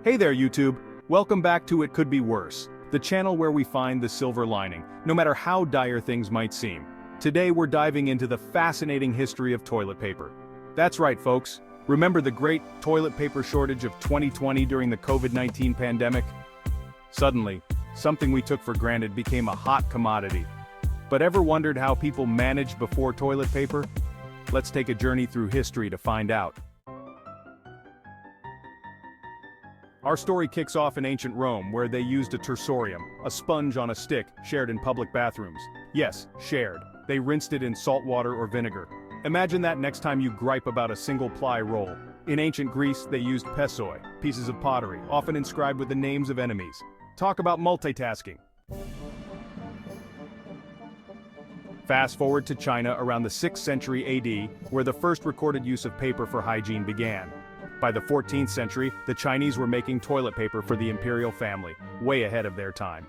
Hey there, YouTube. Welcome back to It Could Be Worse, the channel where we find the silver lining, no matter how dire things might seem. Today we're diving into the fascinating history of toilet paper. That's right, folks. Remember the great toilet paper shortage of 2020 during the COVID-19 pandemic? Suddenly, something we took for granted became a hot commodity. But ever wondered how people managed before toilet paper? Let's take a journey through history to find out. Our story kicks off in ancient Rome, where they used a tersorium, a sponge on a stick, shared in public bathrooms. Yes, shared. They rinsed it in salt water or vinegar. Imagine that next time you gripe about a single-ply roll. In ancient Greece, they used pessoi, pieces of pottery, often inscribed with the names of enemies. Talk about multitasking. Fast forward to China around the 6th century AD, where the first recorded use of paper for hygiene began. By the 14th century, the Chinese were making toilet paper for the imperial family, way ahead of their time.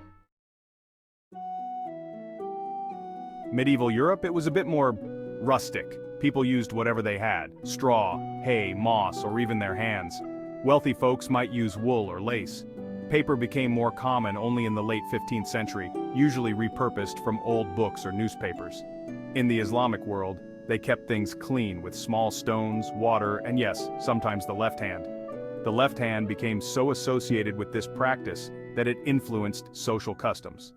Medieval Europe, it was a bit more rustic. People used whatever they had: straw, hay, moss, or even their hands. Wealthy folks might use wool or lace. Paper became more common only in the late 15th century, usually repurposed from old books or newspapers. In the Islamic world, they kept things clean with small stones, water, and yes, sometimes the left hand. The left hand became so associated with this practice that it influenced social customs.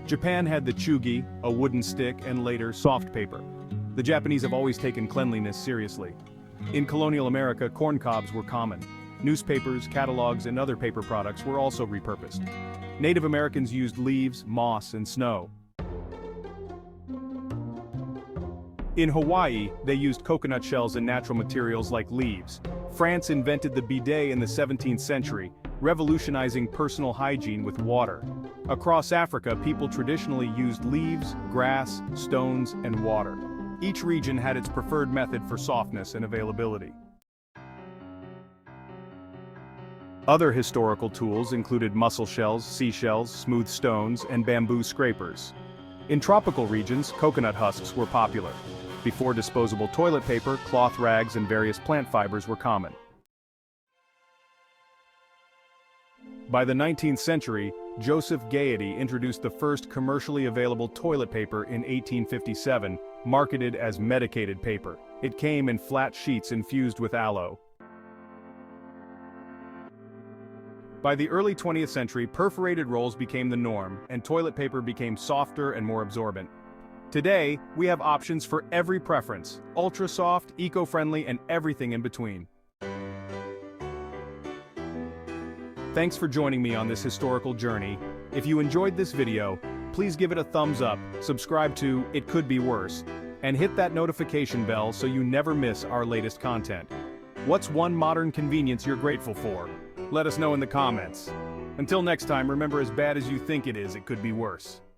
Japan had the chugi, a wooden stick, and later soft paper. The Japanese have always taken cleanliness seriously. In colonial America, corn cobs were common. Newspapers, catalogs, and other paper products were also repurposed. Native Americans used leaves, moss, and snow. In Hawaii, they used coconut shells and natural materials like leaves. France invented the bidet in the 17th century, revolutionizing personal hygiene with water. Across Africa, people traditionally used leaves, grass, stones, and water. Each region had its preferred method for softness and availability. Other historical tools included mussel shells, seashells, smooth stones, and bamboo scrapers. In tropical regions, coconut husks were popular. Before disposable toilet paper, cloth rags and various plant fibers were common. By the 19th century, Joseph Gaiety introduced the first commercially available toilet paper in 1857, marketed as medicated paper. It came in flat sheets infused with aloe. By the early 20th century, perforated rolls became the norm, and toilet paper became softer and more absorbent. Today, we have options for every preference: ultra-soft, eco-friendly, and everything in between. Thanks for joining me on this historical journey. If you enjoyed this video, please give it a thumbs up, subscribe to It Could Be Worse, and hit that notification bell so you never miss our latest content. What's one modern convenience you're grateful for? Let us know in the comments. Until next time, remember, as bad as you think it is, it could be worse.